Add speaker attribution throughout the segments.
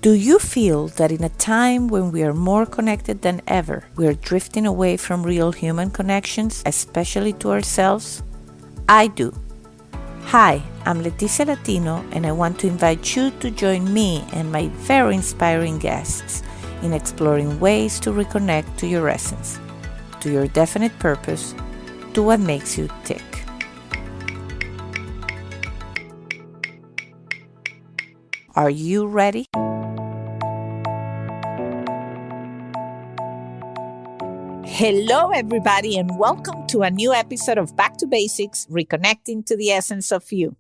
Speaker 1: Do you feel that in a time when we are more connected than ever, we are drifting away from real human connections, especially to ourselves? I do. Hi, I'm Leticia Latino, and I want to invite you to join me and my very inspiring guests in exploring ways to reconnect to your essence, to your definite purpose, to what makes you tick. Are you ready? Hello, everybody, and welcome to a new episode of Back to Basics, Reconnecting to the Essence of You.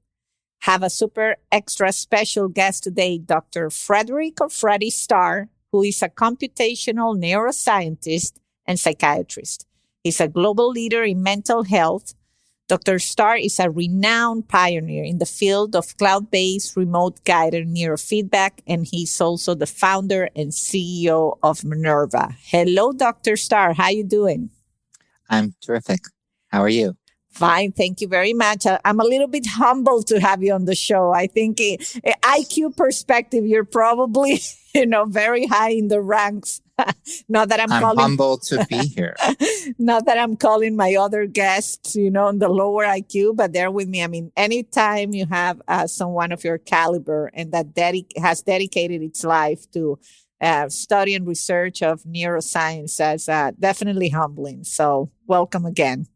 Speaker 1: Have a super extra special guest today, Dr. Freddy Starr, who is a computational neuroscientist and psychiatrist. He's a global leader in mental health. Dr. Starr is a renowned pioneer in the field of cloud-based remote-guided neurofeedback, and he's also the founder and CEO of Myneurva. Hello, Dr. Starr. How you doing?
Speaker 2: I'm terrific. How are you?
Speaker 1: Fine. Thank you very much. I'm a little bit humbled to have you on the show. I think IQ perspective, you're probably, very high in the ranks. Not that I'm
Speaker 2: humbled to be here.
Speaker 1: Not that I'm calling my other guests, on the lower IQ, but they're with me. I mean, anytime you have someone of your caliber and that has dedicated its life to study and research of neuroscience, that's definitely humbling. So welcome again.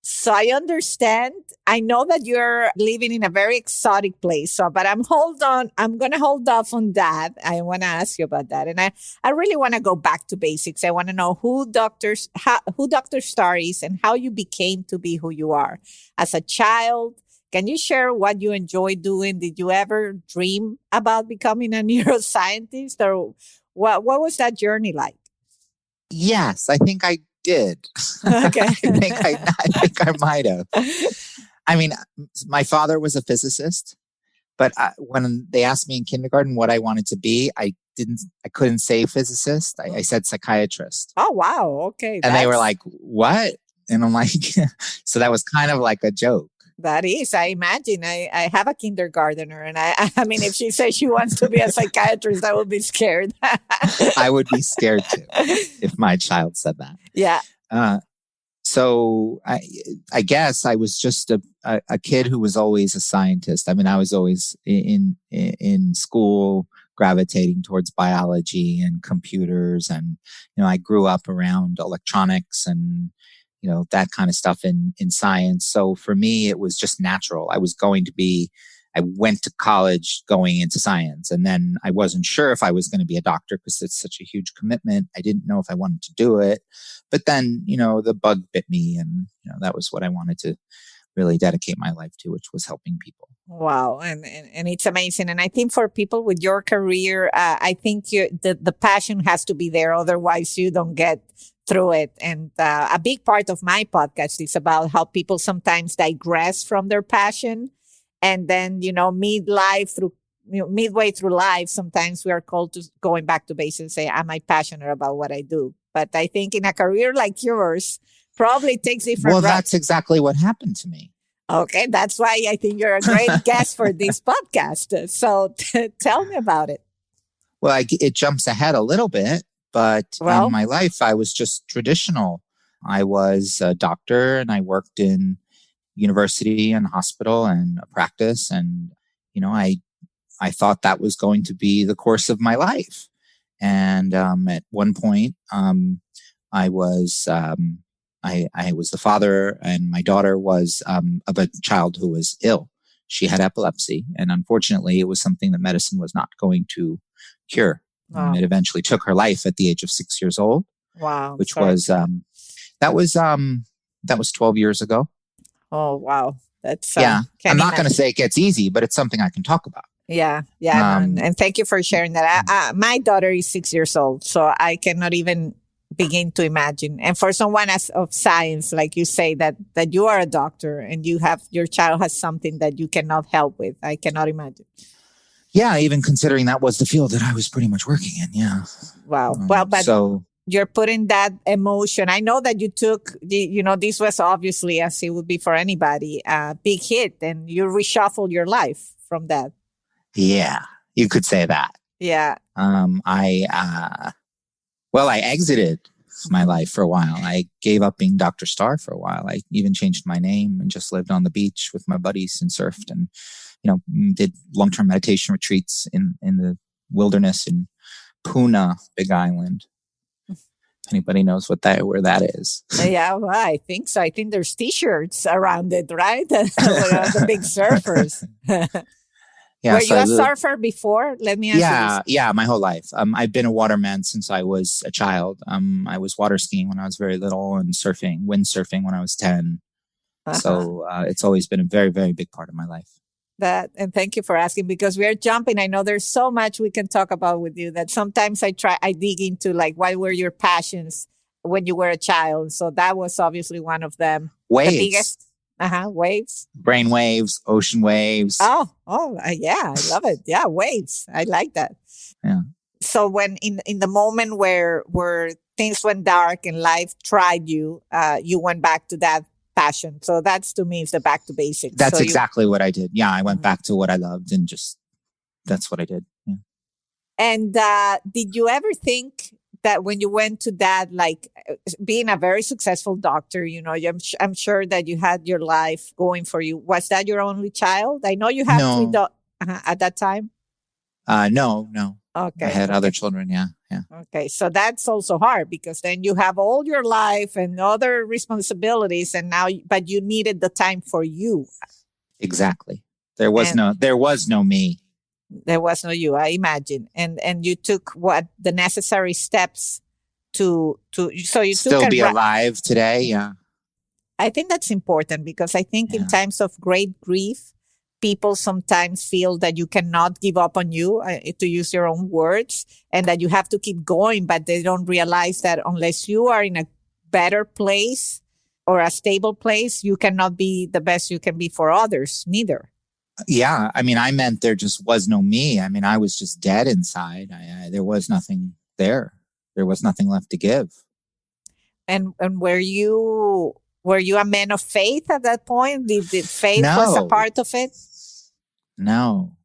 Speaker 1: So I understand. I know that you're living in a very exotic place. but I'm going to hold off on that. I want to ask you about that. And I really want to go back to basics. I want to know who Dr. Starr is and how you became to be who you are. As a child, can you share what you enjoy doing? Did you ever dream about becoming a neuroscientist, or what was that journey like?
Speaker 2: Yes, I think I did.
Speaker 1: Okay.
Speaker 2: I think I might have. I mean, my father was a physicist, but when they asked me in kindergarten what I wanted to be, I couldn't say physicist. I said psychiatrist.
Speaker 1: Oh, wow. Okay.
Speaker 2: And they were like, what? And I'm like, so that was kind of like a joke.
Speaker 1: That is, I imagine. I have a kindergartner, and I mean, if she says she wants to be a psychiatrist, I would be scared.
Speaker 2: I would be scared too if my child said that.
Speaker 1: Yeah.
Speaker 2: So I guess I was just a kid who was always a scientist. I mean, I was always in school gravitating towards biology and computers, and I grew up around electronics and that kind of stuff in science. So for me, it was just natural. I went to college going into science, and then I wasn't sure if I was going to be a doctor because it's such a huge commitment. I didn't know if I wanted to do it, but then, the bug bit me, and, that was what I wanted to really dedicate my life to, which was helping people.
Speaker 1: Wow. And it's amazing. And I think for people with your career, I think the passion has to be there. Otherwise you don't get through it. And a big part of my podcast is about how people sometimes digress from their passion. And then, midway through life, sometimes we are called to going back to basics and say, am I passionate about what I do? But I think in a career like yours, probably takes different routes.
Speaker 2: That's exactly what happened to me.
Speaker 1: Okay. That's why I think you're a great guest for this podcast. So tell me about it.
Speaker 2: Well, it jumps ahead a little bit. But in my life, I was just traditional. I was a doctor, and I worked in university and hospital and a practice. And, I thought that was going to be the course of my life. And at one point, I was the father, and my daughter was of a child who was ill. She had epilepsy. And unfortunately, it was something that medicine was not going to cure.
Speaker 1: Wow.
Speaker 2: It eventually took her life at the age of 6 years old.
Speaker 1: Wow.
Speaker 2: Which was, that was 12 years ago.
Speaker 1: Oh, wow. That's,
Speaker 2: I'm not going to say it gets easy, but it's something I can talk about.
Speaker 1: Yeah. Yeah. And thank you for sharing that. My daughter is 6 years old, so I cannot even begin to imagine. And for someone of science, like you say, that you are a doctor and your child has something that you cannot help with, I cannot imagine.
Speaker 2: Yeah, even considering that was the field that I was pretty much working in. Yeah.
Speaker 1: Wow. But you're putting that emotion. I know that you took, this was obviously, as it would be for anybody, a big hit, and you reshuffled your life from that.
Speaker 2: Yeah, you could say that.
Speaker 1: Yeah.
Speaker 2: I exited my life for a while. I gave up being Dr. Starr for a while. I even changed my name and just lived on the beach with my buddies and surfed and, did long-term meditation retreats in the wilderness in Puna, Big Island. Anybody knows where that is?
Speaker 1: Yeah, well, I think so. I think there's T-shirts around it, right? With all the big surfers.
Speaker 2: Yeah,
Speaker 1: Were you a surfer before? Let me ask you this.
Speaker 2: Yeah, my whole life. I've been a waterman since I was a child. I was water skiing when I was very little and windsurfing when I was 10. So it's always been a very, very big part of my life.
Speaker 1: And thank you for asking, because we are jumping. I know there's so much we can talk about with you that sometimes I dig into like, what were your passions when you were a child? So that was obviously one of them.
Speaker 2: Waves.
Speaker 1: The biggest. Waves.
Speaker 2: Brain waves, ocean waves.
Speaker 1: Yeah, I love it. Yeah, waves. I like that.
Speaker 2: Yeah.
Speaker 1: So when in the moment where things went dark and life tried you, you went back to that passion. So that's, to me, is the back to basics.
Speaker 2: That's exactly what I did. Yeah, I went back to what I loved and just, that's what I did. Yeah.
Speaker 1: And did you ever think that when you went to that, like being a very successful doctor, I'm sure that you had your life going for you. Was that your only child? I know you had three at that time.
Speaker 2: No.
Speaker 1: Okay.
Speaker 2: I had other children. Yeah.
Speaker 1: Okay. So that's also hard, because then you have all your life and other responsibilities, and but you needed the time for you.
Speaker 2: Exactly. There was no me.
Speaker 1: There was no you, I imagine. And you took the necessary steps to so you
Speaker 2: still be alive today. Yeah.
Speaker 1: I think that's important, because I think in times of great grief, people sometimes feel that you cannot give up on you, to use your own words, and that you have to keep going, but they don't realize that unless you are in a better place or a stable place, you cannot be the best you can be for others, neither.
Speaker 2: Yeah. I mean, I meant there just was no me. I mean, I was just dead inside. There was nothing there. There was nothing left to give.
Speaker 1: And were you a man of faith at that point? Did faith was a part of it?
Speaker 2: No,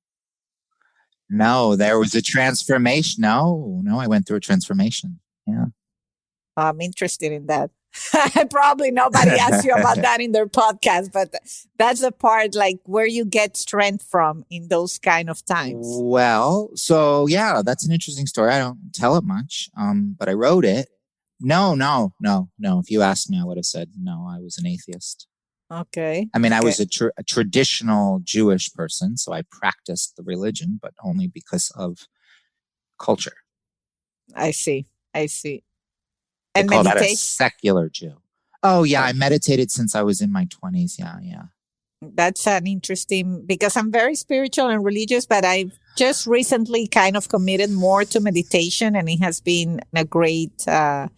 Speaker 2: there was a transformation. No, I went through a transformation. Yeah.
Speaker 1: I'm interested in that. Probably nobody asked you about that in their podcast, but that's the part, like, where you get strength from in those kind of times.
Speaker 2: Well, so yeah, that's an interesting story. I don't tell it much, but I wrote it. No. If you asked me, I would have said no. I was an atheist.
Speaker 1: Okay.
Speaker 2: I mean, I was a traditional Jewish person, so I practiced the religion, but only because of culture.
Speaker 1: I see.
Speaker 2: And call that a secular Jew. Oh, yeah. I meditated since I was in my 20s. Yeah.
Speaker 1: That's an interesting, because I'm very spiritual and religious, but I've just recently kind of committed more to meditation, and it has been a great, I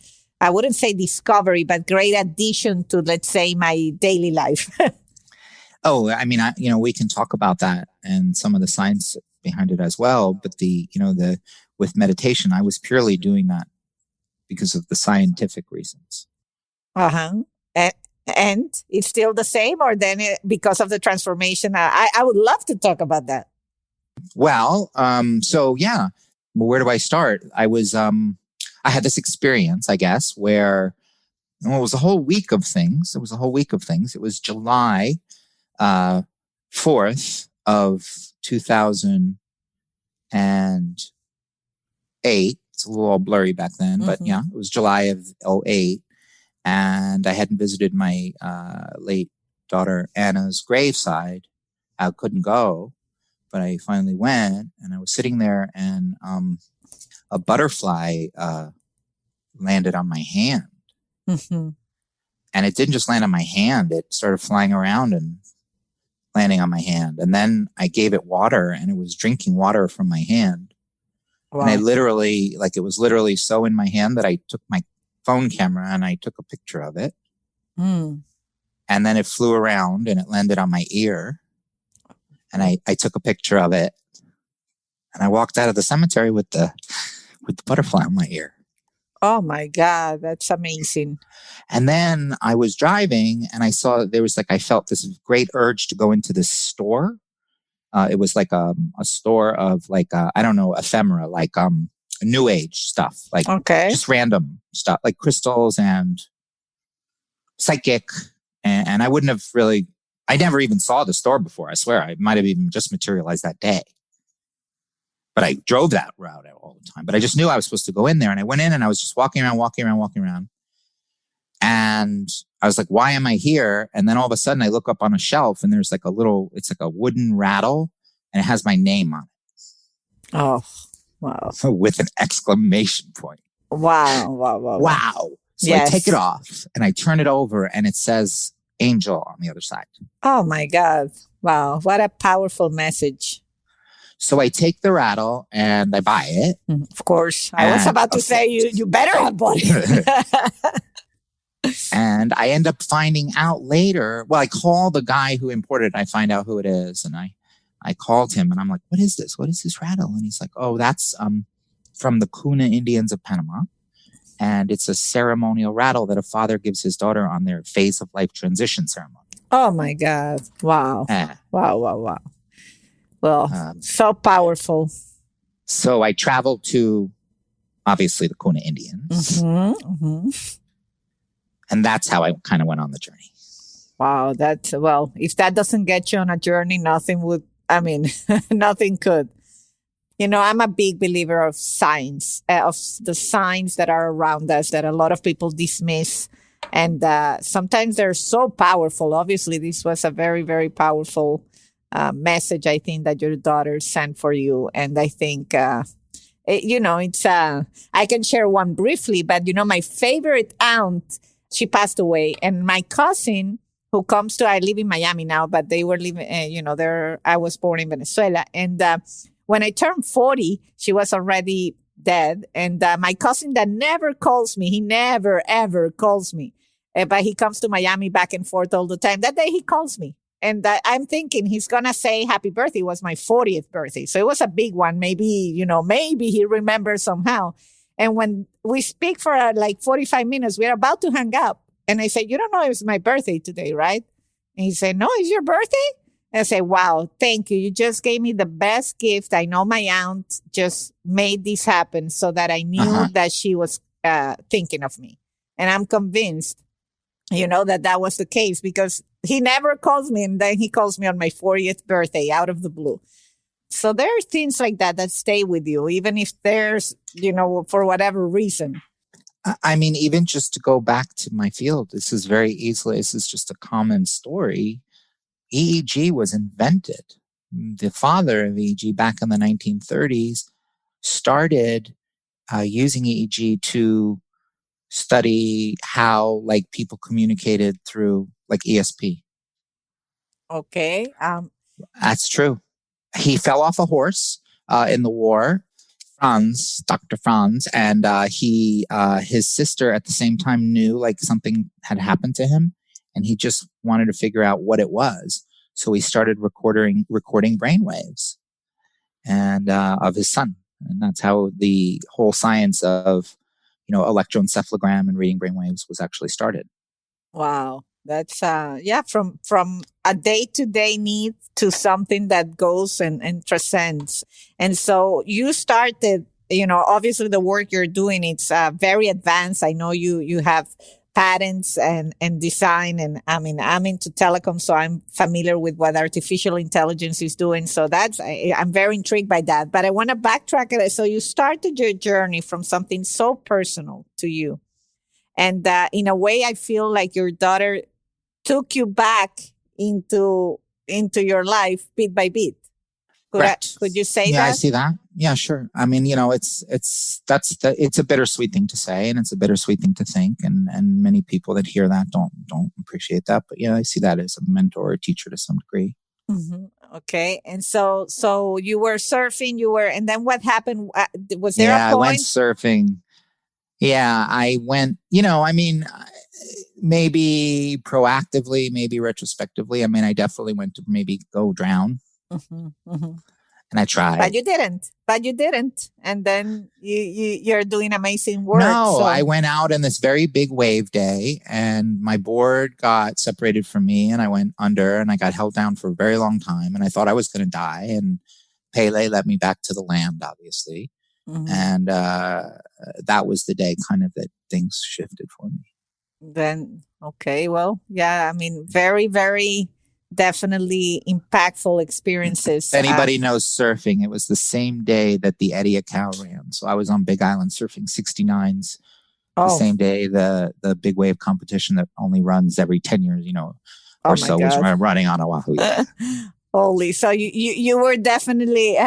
Speaker 1: wouldn't say discovery, but great addition to, let's say, my daily life.
Speaker 2: Oh, I mean, we can talk about that and some of the science behind it as well. But with meditation, I was purely doing that because of the scientific reasons.
Speaker 1: And it's still the same, or then because of the transformation? I would love to talk about that.
Speaker 2: Well, so yeah, where do I start? I had this experience, I guess, where it was a whole week of things. It was July 4th of 2008. It's a little blurry back then, but yeah, it was July of 2008. And I hadn't visited my late daughter Anna's graveside. I couldn't go, but I finally went, and I was sitting there, and a butterfly landed on my hand. And it didn't just land on my hand. It started flying around and landing on my hand. And then I gave it water, and it was drinking water from my hand. Wow. And it was literally so in my hand that I took my phone camera and I took a picture of it. And then it flew around and it landed on my ear. And I took a picture of it. And I walked out of the cemetery with the butterfly on my ear.
Speaker 1: Oh my God, that's amazing.
Speaker 2: And then I was driving, and I saw I felt this great urge to go into this store. It was like a store of like, I don't know, ephemera, like new age stuff, like just random stuff, like crystals and psychic. And I wouldn't have really, I never even saw the store before. I swear I might have even just materialized that day. But I drove that route all the time. But I just knew I was supposed to go in there. And I went in and I was just walking around. And I was like, why am I here? And then all of a sudden I look up on a shelf and there's like it's like a wooden rattle and it has my name on it.
Speaker 1: Oh, wow.
Speaker 2: With an exclamation point.
Speaker 1: Wow.
Speaker 2: So I take it off and I turn it over and it says Angel on the other side.
Speaker 1: Oh my God. Wow. What a powerful message.
Speaker 2: So I take the rattle and I buy it.
Speaker 1: Of course. I was about to say you better have bought it.
Speaker 2: And I end up finding out later. Well, I call the guy who imported it. I find out who it is. And I called him and I'm like, what is this? What is this rattle? And he's like, oh, that's from the Kuna Indians of Panama. And it's a ceremonial rattle that a father gives his daughter on their phase of life transition ceremony.
Speaker 1: Oh my God. Wow. Wow. Well, so powerful.
Speaker 2: So I traveled to, obviously, the Kuna Indians. And that's how I kind of went on the journey.
Speaker 1: Wow. If that doesn't get you on a journey, nothing could. I'm a big believer of science, of the signs that are around us that a lot of people dismiss. And sometimes they're so powerful. Obviously, this was a very, very powerful message, I think, that your daughter sent for you. And I think, it's, I can share one briefly, but, my favorite aunt, she passed away. And my cousin who comes I live in Miami now, but they were living, I was born in Venezuela. And when I turned 40, she was already dead. And my cousin that never calls me, he never, ever calls me. But he comes to Miami back and forth all the time. That day he calls me. And I'm thinking he's going to say happy birthday. It was my 40th birthday. So it was a big one. Maybe he remembers somehow. And when we speak for like 45 minutes, we're about to hang up. And I said, you don't know it was my birthday today, right? And he said, no, it's your birthday? And I said, wow, thank you. You just gave me the best gift. I know my aunt just made this happen so that I knew that she was thinking of me. And I'm convinced, that was the case because he never calls me. And then he calls me on my 40th birthday out of the blue. So there are things like that stay with you, even if there's, for whatever reason.
Speaker 2: I mean, even just to go back to my field, this is just a common story. EEG was invented. The father of EEG back in the 1930s started using EEG to study how people communicated through ESP.
Speaker 1: Okay.
Speaker 2: That's true. He fell off a horse in the war, Dr. Franz, and his sister at the same time knew something had happened to him, and he just wanted to figure out what it was. So he started recording brainwaves and of his son, and that's how the whole science of electroencephalogram and reading brainwaves was actually started.
Speaker 1: Wow. That's from a day-to-day need to something that goes and transcends. And so you started, obviously the work you're doing, it's very advanced. I know you have patents and design, and I'm into telecom, so I'm familiar with what artificial intelligence is doing. So I'm very intrigued by that. But I want to backtrack it. So you started your journey from something so personal to you. And in a way, I feel like your daughter took you back into your life bit by bit. Could you say that?
Speaker 2: Yeah, I see that. Yeah, sure. I mean, it's a bittersweet thing to say, and it's a bittersweet thing to think, and many people that hear that don't appreciate that. But yeah, I see that as a mentor or a teacher to some degree.
Speaker 1: Mm-hmm. Okay, and so you were surfing. And then what happened? Was there a point?
Speaker 2: I went surfing. Yeah, I went, maybe proactively, maybe retrospectively. I mean, I definitely went to maybe go drown.
Speaker 1: Mm-hmm, mm-hmm.
Speaker 2: And I tried.
Speaker 1: But you didn't. And then you're doing amazing work.
Speaker 2: No,
Speaker 1: so.
Speaker 2: I went out on this very big wave day and my board got separated from me and I went under and I got held down for a very long time. And I thought I was going to die. And Pele let me back to the land, obviously. Mm-hmm. And that was the day kind of that things shifted for me.
Speaker 1: Then, okay, well, yeah, I mean, very, very definitely impactful experiences.
Speaker 2: If anybody knows surfing, it was the same day that the Eddie Cow ran. So I was on Big Island surfing 69s. The same day the big wave competition that only runs every 10 years, or so was running on Oahu. Yeah.
Speaker 1: Holy. So you were definitely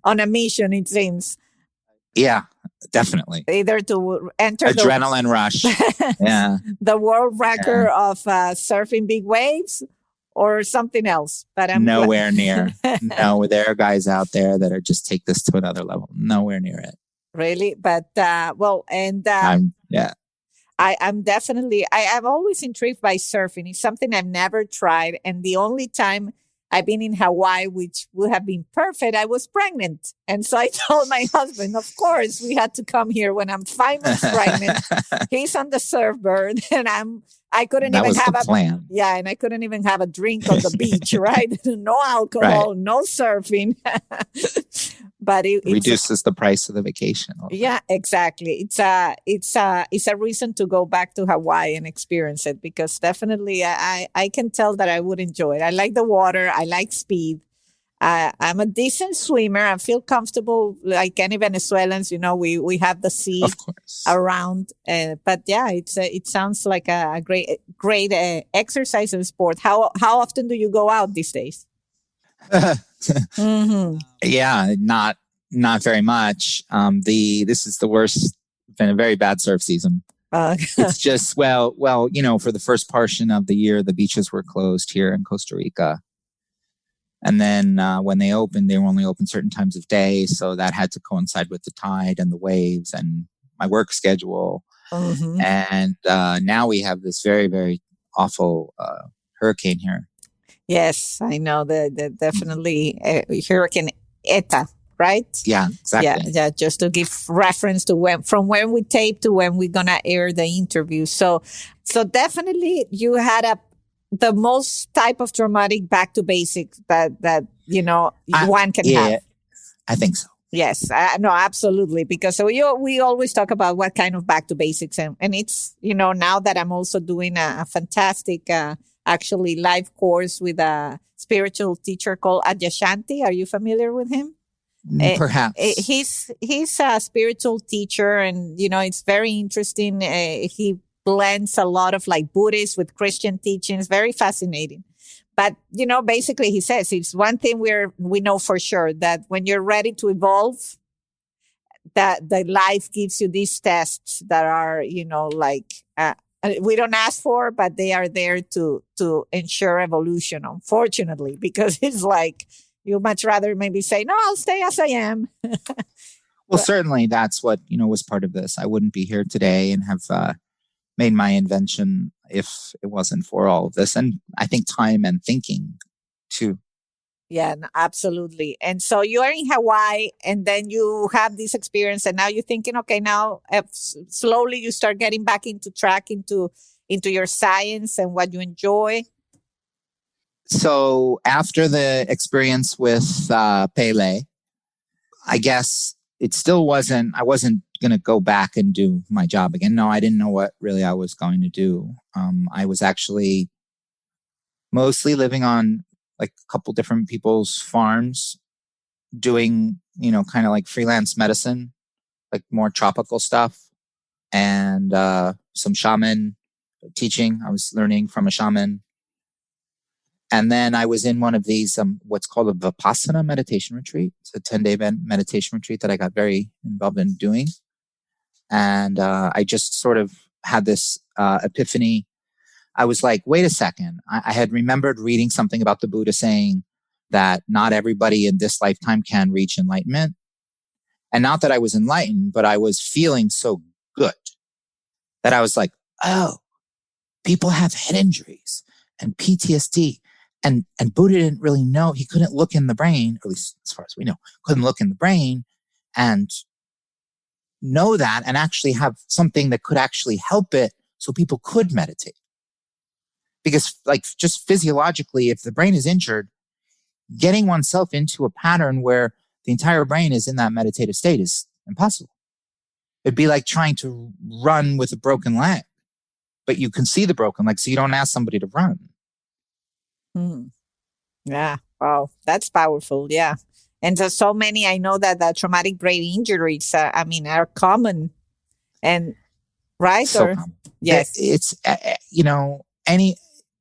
Speaker 1: on a mission, it seems.
Speaker 2: Yeah, definitely.
Speaker 1: Either to enter
Speaker 2: adrenaline rush. Yeah.
Speaker 1: The world record of surfing big waves or something else. But I'm
Speaker 2: nowhere near. No, there are guys out there that are just take this to another level. Nowhere near it.
Speaker 1: Really? But I'm definitely, I'm always intrigued by surfing. It's something I've never tried. And the only time I've been in Hawaii, which would have been perfect, I was pregnant. And so I told my husband, of course, we had to come here when I'm 5 months pregnant. He's on the surfboard and I couldn't even have a
Speaker 2: plan.
Speaker 1: Yeah, and I couldn't even have a drink on the beach, right? No alcohol, no surfing. But it
Speaker 2: reduces the price of the vacation.
Speaker 1: Yeah, exactly. It's a reason to go back to Hawaii and experience it because definitely I can tell that I would enjoy it. I like the water. I like speed. I'm a decent swimmer. I feel comfortable like any Venezuelans. We have the sea around. But yeah, it sounds like a great exercise and sport. How often do you go out these days?
Speaker 2: Mm-hmm. Yeah, not very much. This is the worst. Been a very bad surf season. It's just well, for the first portion of the year, the beaches were closed here in Costa Rica, and then when they opened, they were only open certain times of day, so that had to coincide with the tide and the waves and my work schedule. Mm-hmm. And now we have this very, very awful hurricane here.
Speaker 1: Yes, I know the definitely Hurricane Eta, right?
Speaker 2: Yeah, exactly.
Speaker 1: Yeah. Just to give reference to from when we tape to when we're gonna air the interview. So definitely you had the most type of traumatic back to basics that one can have.
Speaker 2: I think so.
Speaker 1: Yes, no, absolutely. Because we always talk about what kind of back to basics, and it's now that I'm also doing a fantastic. Actually live course with a spiritual teacher called Adyashanti. Are you familiar with him?
Speaker 2: Perhaps.
Speaker 1: He's a spiritual teacher and, it's very interesting. He blends a lot of like Buddhist with Christian teachings. Very fascinating. But, basically he says it's one thing we know for sure that when you're ready to evolve, that the life gives you these tests that are, we don't ask for, but they are there to ensure evolution, unfortunately, because it's like you much rather maybe say, no, I'll stay as I am.
Speaker 2: Well, certainly that's what, was part of this. I wouldn't be here today and have made my invention if it wasn't for all of this. And I think time and thinking too.
Speaker 1: Yeah, absolutely. And so you are in Hawaii and then you have this experience and now you're thinking, okay, now slowly you start getting back into track, into your science and what you enjoy.
Speaker 2: So after the experience with Pele, I guess it still I wasn't going to go back and do my job again. No, I didn't know what really I was going to do. I was actually mostly living on like a couple different people's farms doing, kind of like freelance medicine, like more tropical stuff and some shaman teaching. I was learning from a shaman. And then I was in one of these, what's called a Vipassana meditation retreat. It's a 10-day meditation retreat that I got very involved in doing. And I just sort of had this epiphany. I was like, wait a second. I had remembered reading something about the Buddha saying that not everybody in this lifetime can reach enlightenment. And not that I was enlightened, but I was feeling so good that I was like, oh, people have head injuries and PTSD And Buddha didn't really know. He couldn't look in the brain, or at least as far as we know, couldn't look in the brain and know that and actually have something that could actually help it so people could meditate. Because like just physiologically, if the brain is injured, getting oneself into a pattern where the entire brain is in that meditative state is impossible. It'd be like trying to run with a broken leg, but you can see the broken leg, so you don't ask somebody to run.
Speaker 1: Yeah. Wow. That's powerful. Yeah. And so many, I know that the traumatic brain injuries, are common and right?
Speaker 2: So
Speaker 1: or
Speaker 2: common.
Speaker 1: Yes.
Speaker 2: It's, any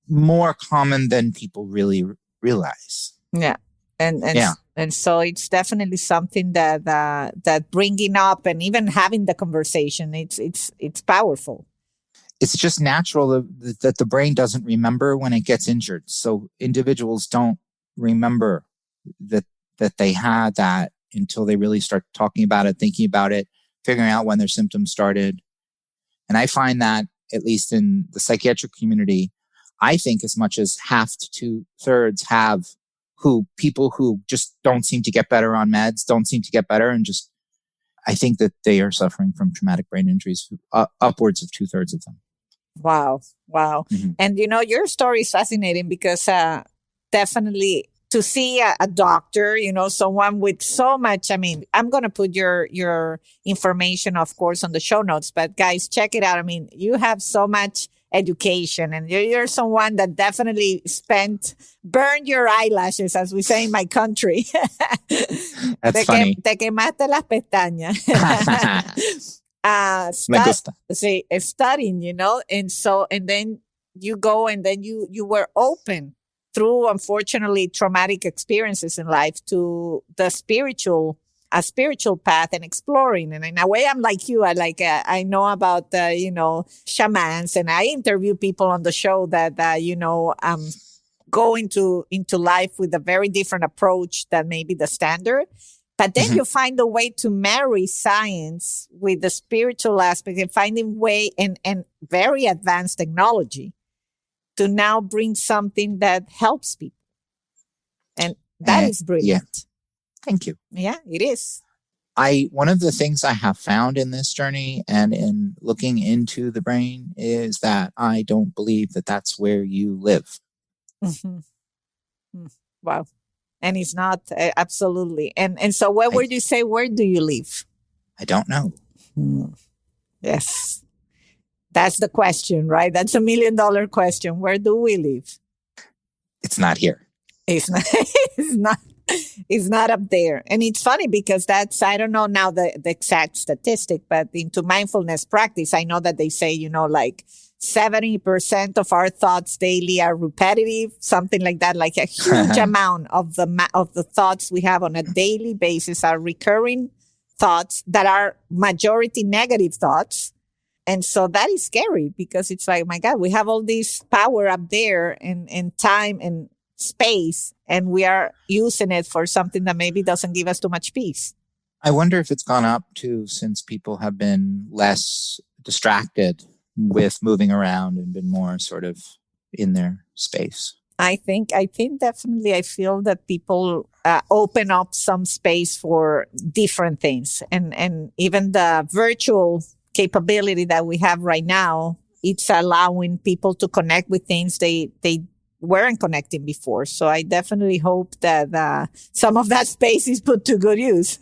Speaker 2: more common than people really realize.
Speaker 1: Yeah. And so it's definitely something that bringing up and even having the conversation, it's powerful.
Speaker 2: It's just natural that the brain doesn't remember when it gets injured. So individuals don't remember that they had that until they really start talking about it, thinking about it, figuring out when their symptoms started. And I find that, at least in the psychiatric community, I think as much as half to 2/3 have people who just don't seem to get better on meds, don't seem to get better, and just, I think that they are suffering from traumatic brain injuries, upwards of 2/3 of them.
Speaker 1: Wow.
Speaker 2: Mm-hmm.
Speaker 1: And your story is fascinating because definitely to see a doctor, someone with so much, I'm going to put your information, of course, on the show notes, but guys, check it out. You have so much education and you're someone that definitely burned your eyelashes, as we say in my country.
Speaker 2: That's funny.
Speaker 1: Te quemaste las pestañas.
Speaker 2: Me gusta.
Speaker 1: Studying, and then you go and then you were open through, unfortunately, traumatic experiences in life to the spiritual path and exploring. And in a way, I'm like you. I know about shamans, and I interview people on the show that go into life with a very different approach than maybe the standard. But then you find a way to marry science with the spiritual aspect and finding way and very advanced technology to now bring something that helps people. And that is brilliant.
Speaker 2: Yeah. Thank you.
Speaker 1: Yeah, it is.
Speaker 2: One of the things I have found in this journey and in looking into the brain is that I don't believe that that's where you live.
Speaker 1: Wow. And it's not, absolutely. And so where would you say, where do you live?
Speaker 2: I don't know.
Speaker 1: Yes. That's the question, right? That's $1 million question. Where do we live?
Speaker 2: It's not here.
Speaker 1: It's not up there. And it's funny because I don't know now the exact statistic, but into mindfulness practice, I know that they say, 70% of our thoughts daily are repetitive, something like that. Like a huge amount of the thoughts we have on a daily basis are recurring thoughts that are majority negative thoughts. And so that is scary because it's like, my God, we have all this power up there and time and space, and we are using it for something that maybe doesn't give us too much peace.
Speaker 2: I wonder if it's gone up too since people have been less distracted with moving around and been more sort of in their space.
Speaker 1: I think definitely I feel that people open up some space for different things, and even the virtual capability that we have right now, it's allowing people to connect with things they weren't connecting before. So I definitely hope that some of that space is put to good use.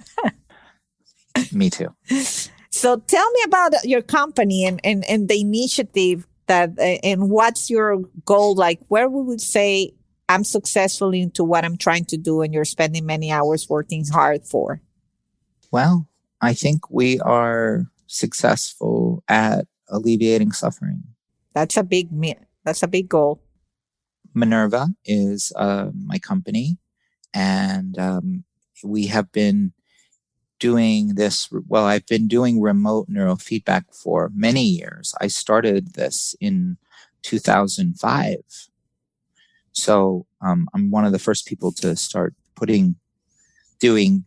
Speaker 2: Me too.
Speaker 1: So tell me about your company and the initiative and what's your goal? Like, where we would say I'm successful into what I'm trying to do and you're spending many hours working hard for?
Speaker 2: Well, I think we are successful at alleviating suffering.
Speaker 1: That's a big goal.
Speaker 2: Myneurva is my company, and we have been doing this. Well, I've been doing remote neurofeedback for many years. I started this in 2005. So I'm one of the first people to start doing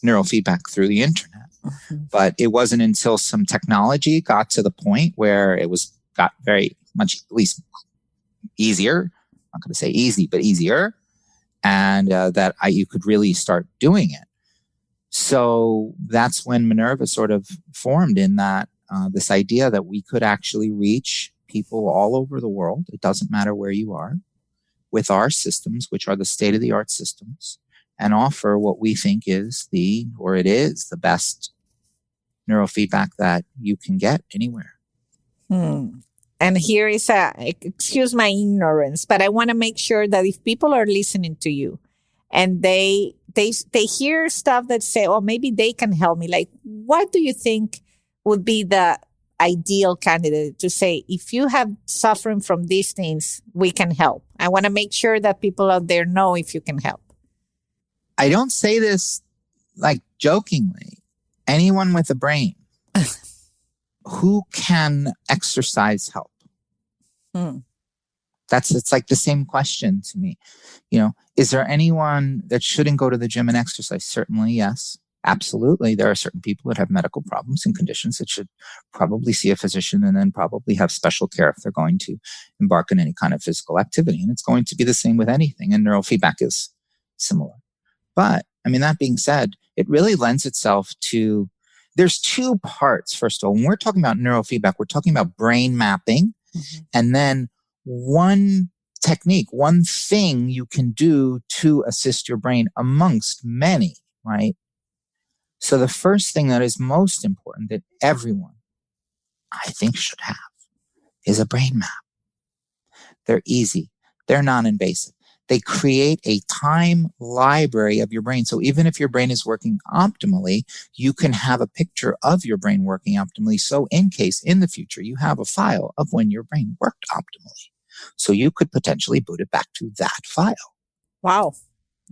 Speaker 2: neurofeedback through the internet. Mm-hmm. But it wasn't until some technology got to the point where got very much, at least easier, not going to say easy, but easier, and you could really start doing it. So that's when Myneurva sort of formed, in that this idea that we could actually reach people all over the world. It doesn't matter where you are, with our systems, which are the state-of-the-art systems, and offer what we think is the best neurofeedback that you can get anywhere.
Speaker 1: And here is excuse my ignorance, but I want to make sure that if people are listening to you and they hear stuff that say, oh, maybe they can help me, like, what do you think would be the ideal candidate to say, if you have suffering from these things, we can help? I want to make sure that people out there know if you can help.
Speaker 2: I don't say this like jokingly. Anyone with a brain who can exercise help. It's like the same question to me. Is there anyone that shouldn't go to the gym and exercise? Certainly, yes. Absolutely. There are certain people that have medical problems and conditions that should probably see a physician and then probably have special care if they're going to embark on any kind of physical activity. And it's going to be the same with anything. And neurofeedback is similar. But, that being said, it really lends itself to, there's two parts. First of all, when we're talking about neurofeedback, we're talking about brain mapping. And then one technique, one thing you can do to assist your brain amongst many, right? So the first thing that is most important that everyone, I think, should have is a brain map. They're easy. They're non-invasive. They create a time library of your brain. So even if your brain is working optimally, you can have a picture of your brain working optimally. So in case in the future you have a file of when your brain worked optimally, so you could potentially boot it back to that file.
Speaker 1: Wow.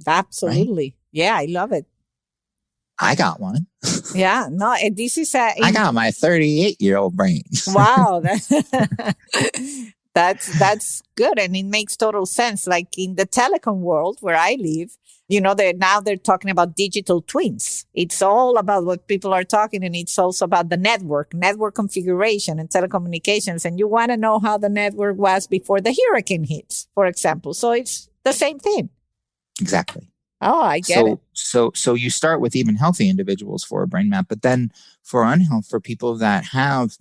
Speaker 1: Absolutely. Right? Yeah, I love it.
Speaker 2: I got one.
Speaker 1: Yeah, no, this is
Speaker 2: I got my 38-year-old brain.
Speaker 1: Wow. That's good. And it makes total sense. Like in the telecom world where I live, they're talking about digital twins. It's all about what people are talking, and it's also about the network configuration and telecommunications. And you want to know how the network was before the hurricane hits, for example. So it's the same thing.
Speaker 2: Exactly.
Speaker 1: Oh, I get it.
Speaker 2: So you start with even healthy individuals for a brain map, but then for people that have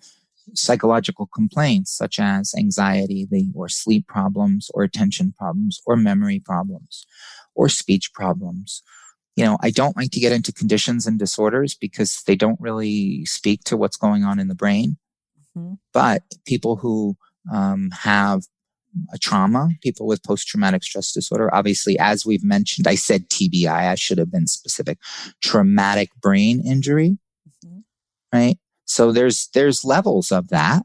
Speaker 2: psychological complaints such as anxiety or sleep problems or attention problems or memory problems or speech problems. I don't like to get into conditions and disorders because they don't really speak to what's going on in the brain. But people who have a trauma, people with post-traumatic stress disorder, obviously, as we've mentioned, I said TBI, I should have been specific, traumatic brain injury, right? So there's levels of that,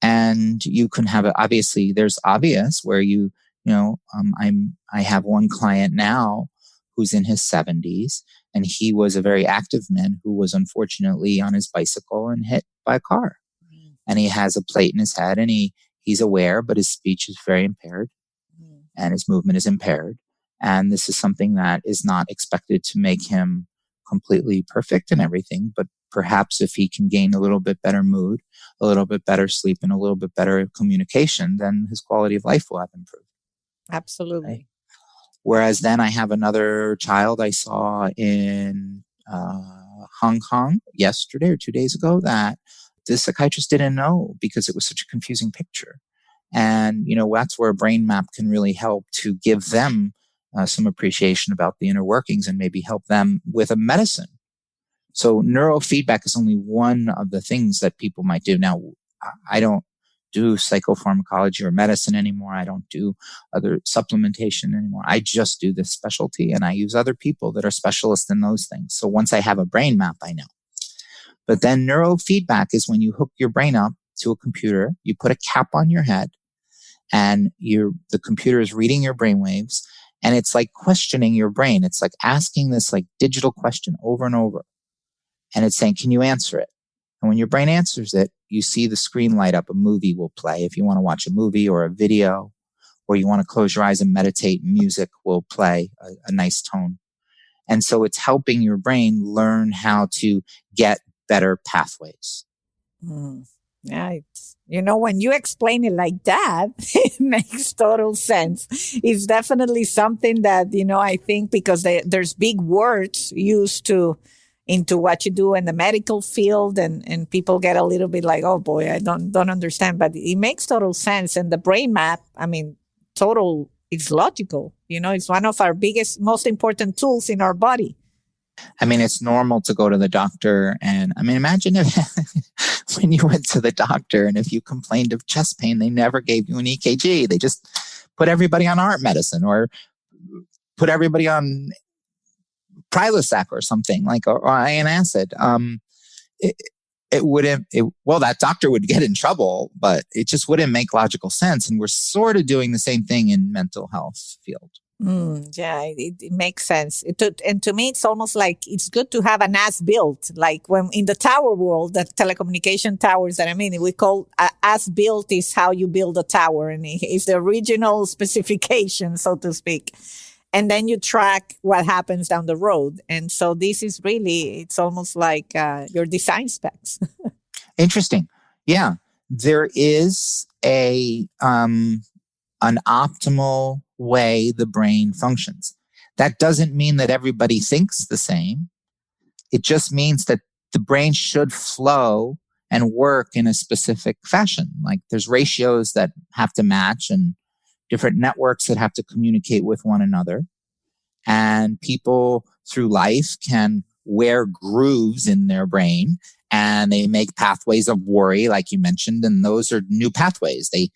Speaker 2: and you can have obviously there's obvious where I have one client now who's in his 70s, and he was a very active man who was unfortunately on his bicycle and hit by a car. And he has a plate in his head, and he's aware, but his speech is very impaired and his movement is impaired. And this is something that is not expected to make him completely perfect and everything, but perhaps if he can gain a little bit better mood, a little bit better sleep, and a little bit better communication, then his quality of life will have improved.
Speaker 1: Absolutely.
Speaker 2: Right? Whereas then I have another child I saw in Hong Kong yesterday or 2 days ago that the psychiatrist didn't know because it was such a confusing picture. And, that's where a brain map can really help to give them some appreciation about the inner workings and maybe help them with a medicine. So neurofeedback is only one of the things that people might do. Now, I don't do psychopharmacology or medicine anymore. I don't do other supplementation anymore. I just do this specialty, and I use other people that are specialists in those things. So once I have a brain map, I know. But then neurofeedback is when you hook your brain up to a computer, you put a cap on your head, and the computer is reading your brain waves, and it's like questioning your brain. It's like asking this like digital question over and over. And it's saying, can you answer it? And when your brain answers it, you see the screen light up. A movie will play. If you want to watch a movie or a video, or you want to close your eyes and meditate, music will play a nice tone. And so it's helping your brain learn how to get better pathways.
Speaker 1: Yeah, When you explain it like that, it makes total sense. It's definitely something that, I think because there's big words used into what you do in the medical field, and people get a little bit like, oh boy, I don't understand, but it makes total sense. And the brain map, it's logical. It's one of our biggest, most important tools in our body.
Speaker 2: It's normal to go to the doctor. And imagine if when you went to the doctor and if you complained of chest pain, they never gave you an EKG. They just put everybody on heart medicine or put everybody on Prilosec or something or iron acid. That doctor would get in trouble, but it just wouldn't make logical sense. And we're sort of doing the same thing in mental health field.
Speaker 1: Yeah, it makes sense. And to me, it's almost like it's good to have an as-built, like when in the tower world, the telecommunication towers that we call as-built is how you build a tower, and it's the original specification, so to speak. And then you track what happens down the road. And so this is really, it's almost like your design specs.
Speaker 2: Interesting. Yeah. There is an optimal way the brain functions. That doesn't mean that everybody thinks the same. It just means that the brain should flow and work in a specific fashion. Like there's ratios that have to match and different networks that have to communicate with one another. And people through life can wear grooves in their brain and they make pathways of worry, like you mentioned. And those are new pathways. They,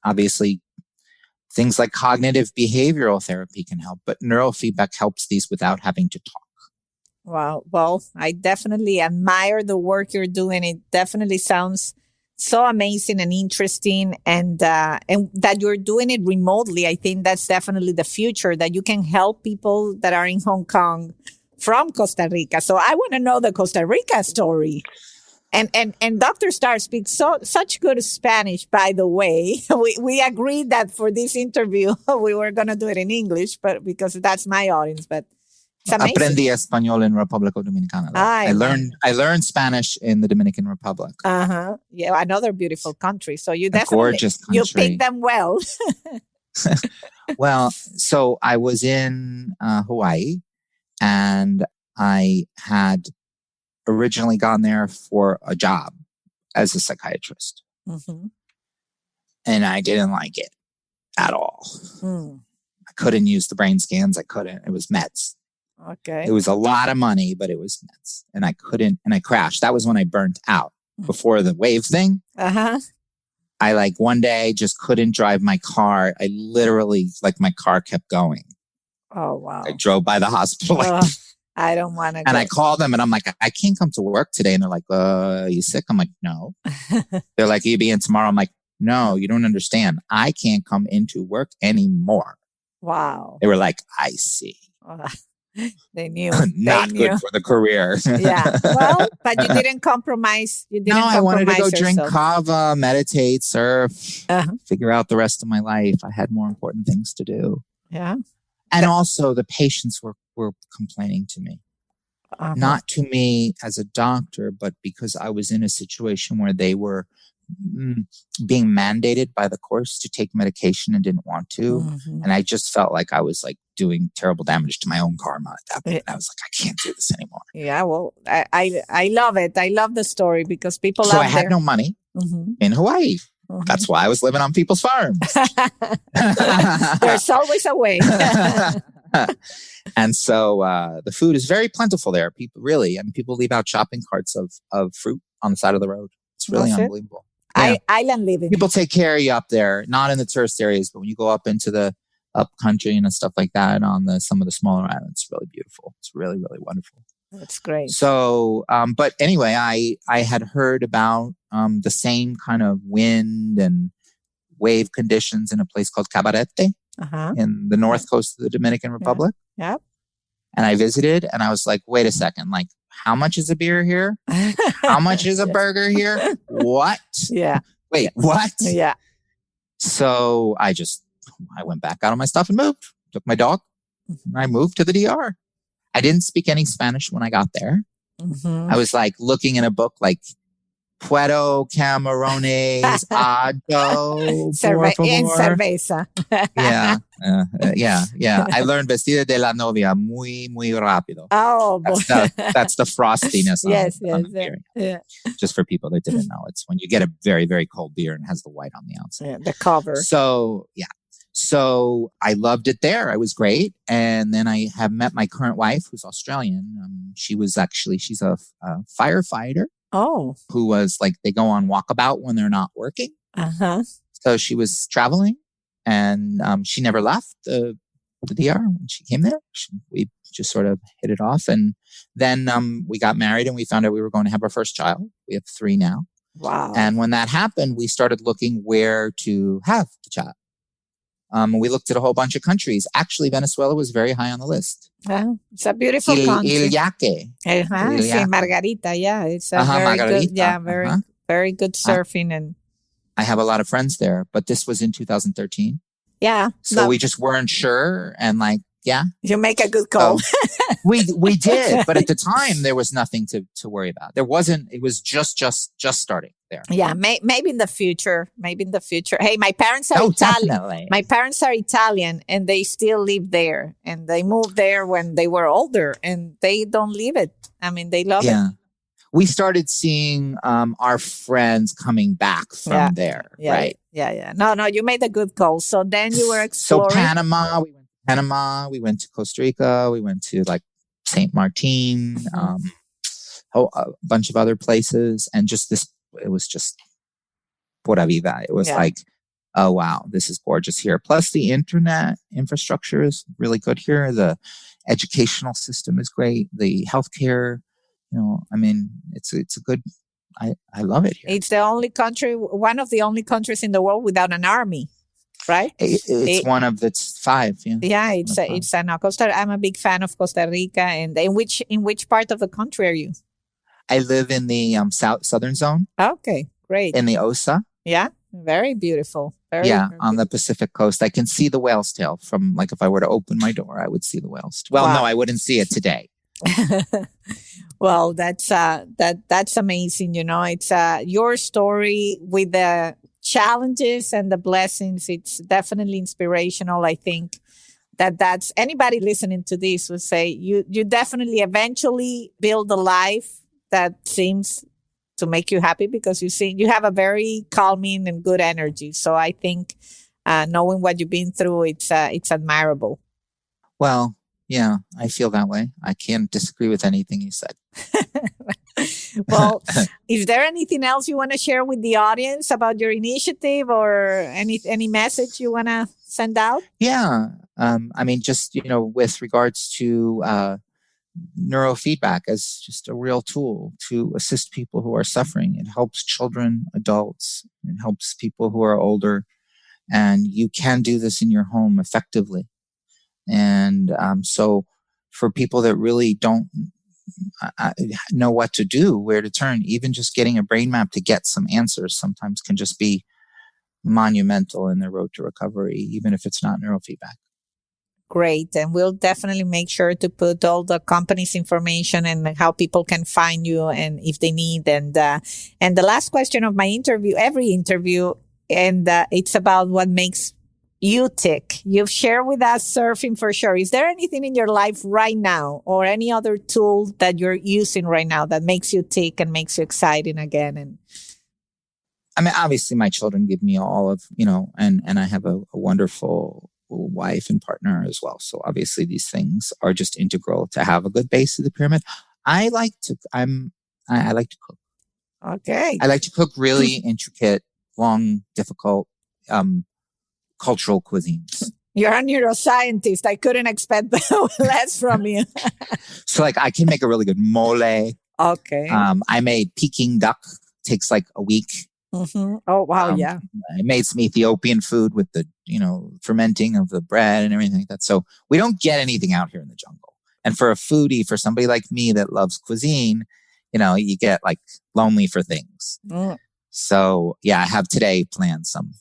Speaker 2: obviously things like cognitive behavioral therapy can help, but neurofeedback helps these without having to talk.
Speaker 1: Wow. Well, I definitely admire the work you're doing. It definitely sounds so amazing and interesting, and that you're doing it remotely. I think that's definitely the future, that you can help people that are in Hong Kong from Costa Rica. So I want to know the Costa Rica story. And Dr. Starr speaks such good Spanish, by the way. We agreed that for this interview, we were going to do it in English, but because that's my audience, but it's amazing.
Speaker 2: Aprendí español en República Dominicana. I learned Spanish in the Dominican Republic.
Speaker 1: Uh-huh. Yeah, another beautiful country. So you definitely,
Speaker 2: gorgeous country.
Speaker 1: You picked them well.
Speaker 2: Well, so I was in Hawaii, and I had originally gone there for a job as a psychiatrist. Mm-hmm. And I didn't like it at all. I couldn't use the brain scans. I couldn't. It was meds.
Speaker 1: Okay.
Speaker 2: It was a lot of money, but it was meds. And I couldn't, and I crashed. That was when I burnt out before the wave thing.
Speaker 1: Uh-huh.
Speaker 2: I one day just couldn't drive my car. I literally, my car kept going.
Speaker 1: Oh, wow.
Speaker 2: I drove by the hospital.
Speaker 1: I don't want to go.
Speaker 2: And I called them and I'm like, I can't come to work today. And they're like, are you sick? I'm like, no. They're like, you be in tomorrow. I'm like, no, you don't understand. I can't come into work anymore.
Speaker 1: Wow.
Speaker 2: They were like, I see.
Speaker 1: They knew.
Speaker 2: Not good for the career.
Speaker 1: Yeah. Well, but you didn't compromise.
Speaker 2: I wanted to go drink kava, meditate, surf, figure out the rest of my life. I had more important things to do.
Speaker 1: Yeah.
Speaker 2: And also the patients were complaining to me. Not to me as a doctor, but because I was in a situation where they were being mandated by the course to take medication and didn't want to. Mm-hmm. And I just felt like I was doing terrible damage to my own karma at that point. I was like, I can't do this anymore.
Speaker 1: Yeah, well, I love it. I love the story because people
Speaker 2: So I had no money in Hawaii. Mm-hmm. That's why I was living on people's farms.
Speaker 1: There's always a way.
Speaker 2: And so the food is very plentiful there. People leave out shopping carts of fruit on the side of the road. It's really unbelievable.
Speaker 1: Yeah. Island living.
Speaker 2: People take care of you up there, not in the tourist areas, but when you go up into the up country and stuff like that on some of the smaller islands, it's really beautiful. It's really, really wonderful.
Speaker 1: That's great.
Speaker 2: So, but anyway, I had heard about the same kind of wind and wave conditions in a place called Cabarete in the north coast of the Dominican Republic.
Speaker 1: Yeah. Yep.
Speaker 2: And I visited and I was like, wait a second, how much is a beer here? How much is a burger here? What?
Speaker 1: Yeah.
Speaker 2: Wait, what?
Speaker 1: Yeah.
Speaker 2: So I went back out of my stuff and moved. Took my dog. And I moved to the DR. I didn't speak any Spanish when I got there. Mm-hmm. I was looking in a book, Puedo camarones ado, por
Speaker 1: En
Speaker 2: favor.
Speaker 1: cerveza.
Speaker 2: Yeah. I learned vestida de la novia muy rápido.
Speaker 1: Oh, boy.
Speaker 2: That's the frostiness on the beer.
Speaker 1: Yeah.
Speaker 2: Just for people that didn't know, it's when you get a very, very cold beer and has the white on the outside.
Speaker 1: Yeah, the cover.
Speaker 2: So, yeah. So I loved it there. I was great. And then I have met my current wife, who's Australian. She's a firefighter.
Speaker 1: Oh.
Speaker 2: Who was like, they go on walkabout when they're not working.
Speaker 1: Uh-huh.
Speaker 2: So she was traveling and she never left the DR when she came there. We just sort of hit it off. And then we got married and we found out we were going to have our first child. We have 3 now.
Speaker 1: Wow.
Speaker 2: And when that happened, we started looking where to have the child. We looked at a whole bunch of countries. Actually, Venezuela was very high on the list.
Speaker 1: It's a beautiful country.
Speaker 2: Il Yaque.
Speaker 1: Sí, Margarita, yeah. It's a very
Speaker 2: Margarita.
Speaker 1: good, yeah, very good surfing. And
Speaker 2: I have a lot of friends there, but this was in 2013.
Speaker 1: Yeah.
Speaker 2: So we just weren't sure. And like, yeah.
Speaker 1: You make a good call.
Speaker 2: So we did. But at the time, there was nothing to worry about. There wasn't, it was just starting there.
Speaker 1: Yeah. Maybe in the future. Hey, my parents are Italian.
Speaker 2: Definitely.
Speaker 1: My parents are Italian and they still live there. And they moved there when they were older and they don't leave it. I mean, they love it.
Speaker 2: We started seeing our friends coming back from there, right?
Speaker 1: Yeah. No, you made a good call. So then you were exploring.
Speaker 2: So Panama, we went to Costa Rica, we went to like St. Martin, a bunch of other places. And it was just pura vida. It was like, oh, wow, this is gorgeous here. Plus the internet infrastructure is really good here. The educational system is great. The healthcare, I mean, it's a good, I love it here.
Speaker 1: It's one of the only countries in the world without an army, right?
Speaker 2: It's one of the 5.
Speaker 1: Yeah, I'm a big fan of Costa Rica. And in which part of the country are you?
Speaker 2: I live in the southern zone.
Speaker 1: Okay, great.
Speaker 2: In the Osa.
Speaker 1: Yeah, very beautiful. Very
Speaker 2: on the Pacific coast. I can see the whale's tail from, like, if I were to open my door, I would see the whale's tail. Well, no, I wouldn't see it today.
Speaker 1: Well, that's amazing. It's your story with the challenges and the blessings. It's definitely inspirational. I think that's anybody listening to this would say you definitely eventually build a life that seems to make you happy because you have a very calming and good energy. So I think knowing what you've been through, it's admirable.
Speaker 2: Well, yeah, I feel that way. I can't disagree with anything you said.
Speaker 1: Well, is there anything else you want to share with the audience about your initiative or any message you want to send out?
Speaker 2: Yeah. I mean, just, with regards to neurofeedback as just a real tool to assist people who are suffering. It helps children, adults, it helps people who are older. And you can do this in your home effectively. And so for people that really don't know what to do, where to turn, even just getting a brain map to get some answers sometimes can just be monumental in their road to recovery, even if it's not neurofeedback.
Speaker 1: Great. And we'll definitely make sure to put all the company's information and how people can find you and if they need. And the last question of my interview, every interview, and it's about what makes you tick. You've shared with us surfing for sure. Is there anything in your life right now or any other tool that you're using right now that makes you tick and makes you exciting again? And
Speaker 2: I mean, obviously my children give me all of, and I have a wonderful wife and partner as well. So obviously these things are just integral to have a good base of the pyramid. I like to cook.
Speaker 1: Okay.
Speaker 2: I like to cook really intricate, long, difficult, cultural cuisines.
Speaker 1: You're a neuroscientist. I couldn't expect less from you.
Speaker 2: So like I can make a really good mole.
Speaker 1: Okay.
Speaker 2: I made Peking duck. Takes like a week.
Speaker 1: Mm-hmm. Oh, wow. Yeah.
Speaker 2: I made some Ethiopian food with the, fermenting of the bread and everything like that. So we don't get anything out here in the jungle. And for a foodie, for somebody like me that loves cuisine, you get like lonely for things.
Speaker 1: Mm.
Speaker 2: So yeah, I have today planned some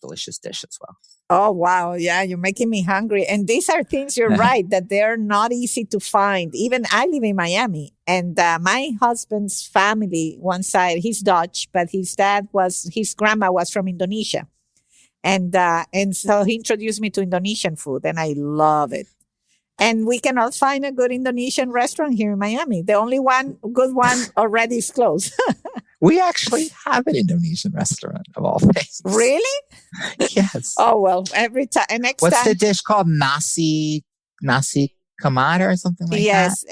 Speaker 2: delicious dish as well.
Speaker 1: Oh, wow. Yeah, you're making me hungry. And these are things, you're right, that they're not easy to find. Even I live in Miami, and my husband's family, one side, he's Dutch, but his grandma was from Indonesia. And so he introduced me to Indonesian food, and I love it. And we cannot find a good Indonesian restaurant here in Miami. The only good one already is closed.
Speaker 2: We actually have an Indonesian restaurant of all things.
Speaker 1: Really?
Speaker 2: Yes.
Speaker 1: Oh, well, every time.
Speaker 2: What's the dish called? Nasi kamada or something like that?
Speaker 1: Yes.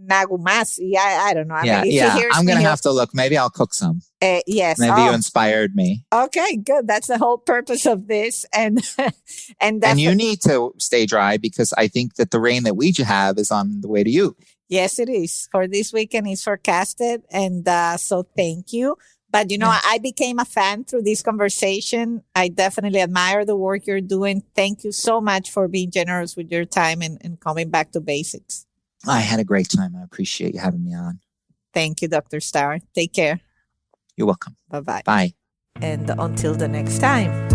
Speaker 1: Nagumasi. I don't know.
Speaker 2: I mean, I'm going to have to look. Maybe I'll cook some.
Speaker 1: Yes.
Speaker 2: Maybe you inspired me.
Speaker 1: Okay, good. That's the whole purpose of this. And
Speaker 2: you need to stay dry, because I think that the rain that we have is on the way to you.
Speaker 1: Yes, it is. For this weekend, it's forecasted. And so thank you. But, I became a fan through this conversation. I definitely admire the work you're doing. Thank you so much for being generous with your time and coming back to basics.
Speaker 2: I had a great time. I appreciate you having me on.
Speaker 1: Thank you, Dr. Starr. Take care.
Speaker 2: You're welcome.
Speaker 1: Bye-bye.
Speaker 2: Bye.
Speaker 1: And until the next time.